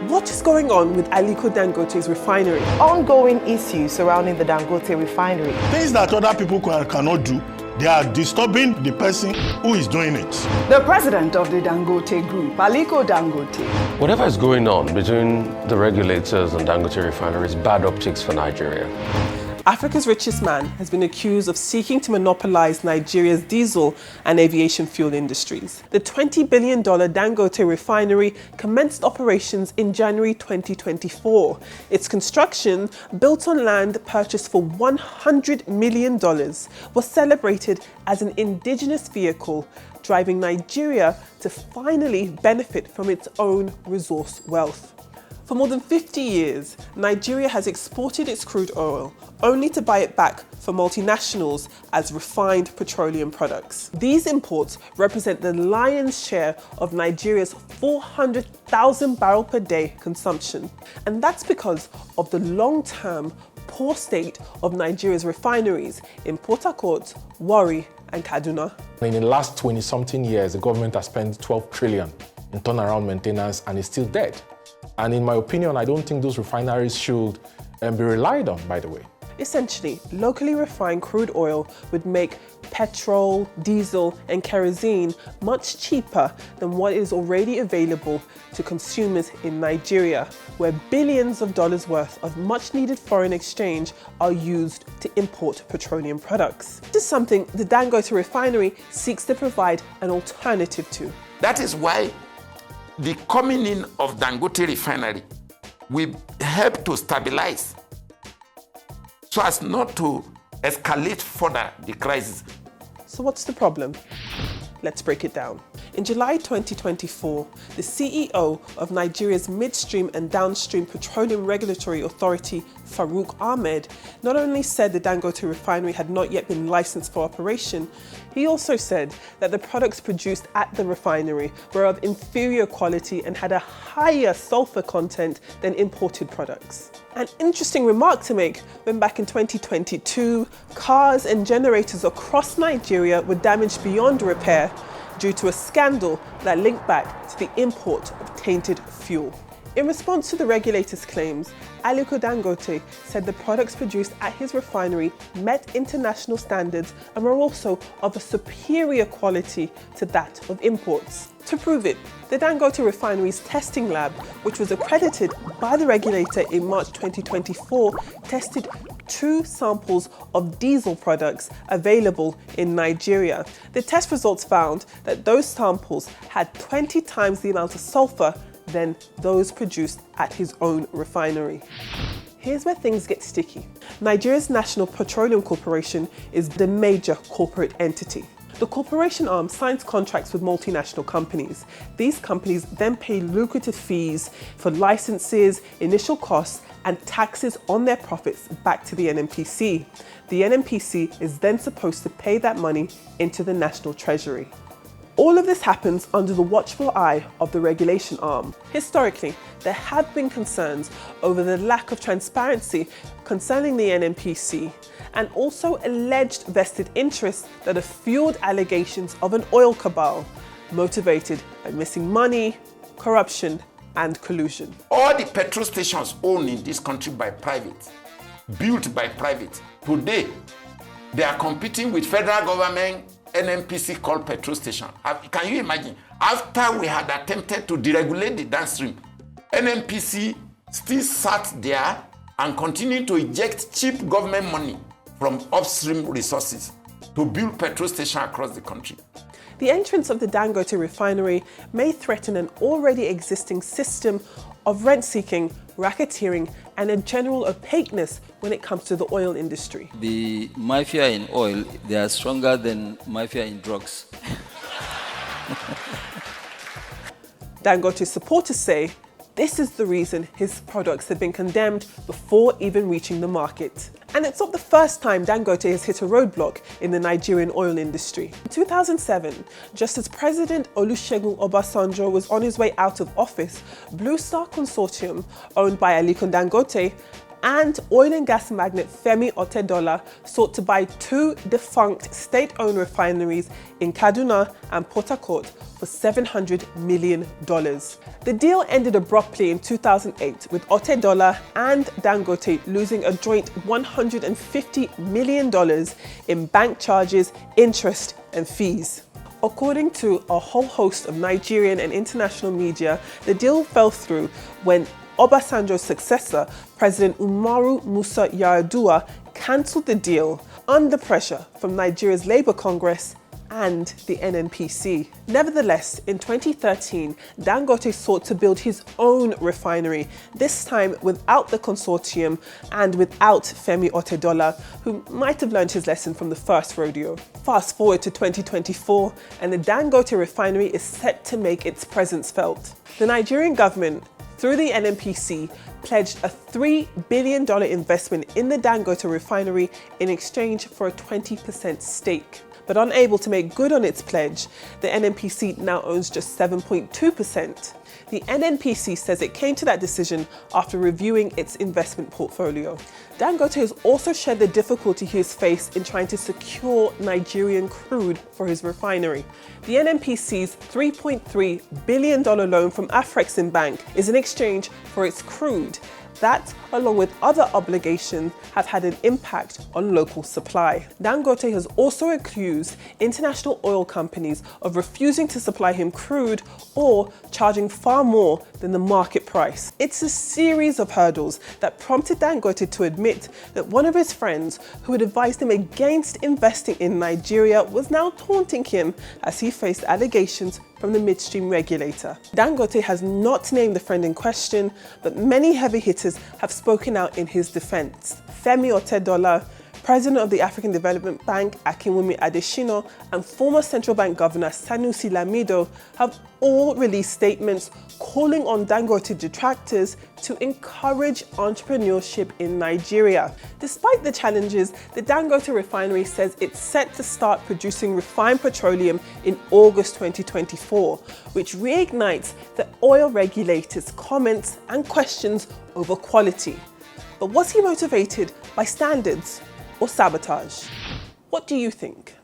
What is going on with Aliko Dangote's refinery? Ongoing issues surrounding the Dangote Refinery. Things that other people cannot do, they are disturbing the person who is doing it. The president of the Dangote Group, Aliko Dangote. Whatever is going on between the regulators and Dangote Refinery is bad optics for Nigeria. Africa's richest man has been accused of seeking to monopolize Nigeria's diesel and aviation fuel industries. The $20 billion Dangote Refinery commenced operations in January 2024. Its construction, built on land purchased for $100 million, was celebrated as an indigenous vehicle, driving Nigeria to finally benefit from its own resource wealth. For more than 50 years, Nigeria has exported its crude oil only to buy it back for multinationals as refined petroleum products. These imports represent the lion's share of Nigeria's 400,000 barrel per day consumption. And that's because of the long-term poor state of Nigeria's refineries in Port Harcourt, Warri and Kaduna. In the last 20-something years, the government has spent 12 trillion in turnaround maintenance and is still dead. And in my opinion, I don't think those refineries should be relied on, by the way. Essentially, locally refined crude oil would make petrol, diesel and kerosene much cheaper than what is already available to consumers in Nigeria, where billions of dollars worth of much needed foreign exchange are used to import petroleum products. This is something the Dangote Refinery seeks to provide an alternative to. That is why the coming in of Dangote Refinery will help to stabilize so as not to escalate further the crisis. So what's the problem? Let's break it down. In July 2024, the CEO of Nigeria's Midstream and Downstream Petroleum Regulatory Authority, Farouk Ahmed, not only said the Dangote Refinery had not yet been licensed for operation, he also said that the products produced at the refinery were of inferior quality and had a higher sulfur content than imported products. An interesting remark to make when back in 2022, cars and generators across Nigeria were damaged beyond repair due to a scandal that linked back to the import of tainted fuel. In response to the regulators' claims, Aliko Dangote said the products produced at his refinery met international standards and were also of a superior quality to that of imports. To prove it, the Dangote Refinery's testing lab, which was accredited by the regulator in March 2024, tested 2 samples of diesel products available in Nigeria. The test results found that those samples had 20 times the amount of sulfur than those produced at his own refinery. Here's where things get sticky. Nigeria's National Petroleum Corporation is the major corporate entity. The corporation arm signs contracts with multinational companies. These companies then pay lucrative fees for licenses, initial costs, and taxes on their profits back to the NNPC. The NNPC is then supposed to pay that money into the national treasury. All of this happens under the watchful eye of the regulation arm. Historically, there have been concerns over the lack of transparency concerning the NNPC and also alleged vested interests that have fueled allegations of an oil cabal motivated by missing money, corruption and collusion. All the petrol stations owned in this country by private, built by private, today they are competing with federal government NNPC called petrol station. Can you imagine? After we had attempted to deregulate the downstream, NNPC still sat there and continued to eject cheap government money from upstream resources to build petrol stations across the country. The entrance of the Dangote Refinery may threaten an already existing system of rent-seeking, racketeering, and a general opaqueness when it comes to the oil industry. The mafia in oil, they are stronger than mafia in drugs. Dangote supporters say this is the reason his products have been condemned before even reaching the market. And it's not the first time Dangote has hit a roadblock in the Nigerian oil industry. In 2007, just as President Olusegun Obasanjo was on his way out of office, Blue Star Consortium, owned by Aliko Dangote, and oil and gas magnate Femi Otedola sought to buy two defunct state-owned refineries in Kaduna and Port Harcourt for $700 million. The deal ended abruptly in 2008, with Otedola and Dangote losing a joint $150 million in bank charges, interest and fees. According to a whole host of Nigerian and international media, the deal fell through when Obasanjo's successor, President Umaru Musa Yar'Adua, cancelled the deal under pressure from Nigeria's Labour Congress and the NNPC. Nevertheless, in 2013, Dangote sought to build his own refinery, this time without the consortium and without Femi Otedola, who might have learned his lesson from the first rodeo. Fast forward to 2024, and the Dangote Refinery is set to make its presence felt. The Nigerian government, through the NNPC, pledged a $3 billion investment in the Dangote Refinery in exchange for a 20% stake. But unable to make good on its pledge, the NNPC now owns just 7.2%. The NNPC says it came to that decision after reviewing its investment portfolio. Dangote has also shared the difficulty he has faced in trying to secure Nigerian crude for his refinery. The NNPC's $3.3 billion loan from Afreximbank is in exchange for its crude. That, along with other obligations, have had an impact on local supply. Dangote has also accused international oil companies of refusing to supply him crude or charging far more than the market price. It's a series of hurdles that prompted Dangote to admit that one of his friends, who had advised him against investing in Nigeria, was now taunting him as he faced allegations from the midstream regulator. Dangote has not named the friend in question, but many heavy hitters have spoken out in his defense. Femi Otedola, President of the African Development Bank Akinwumi Adesina, and former Central Bank Governor Sanusi Lamido have all released statements calling on Dangote detractors to encourage entrepreneurship in Nigeria. Despite the challenges, the Dangote Refinery says it's set to start producing refined petroleum in August 2024, which reignites the oil regulators' comments and questions over quality. But was he motivated by standards or sabotage? What do you think?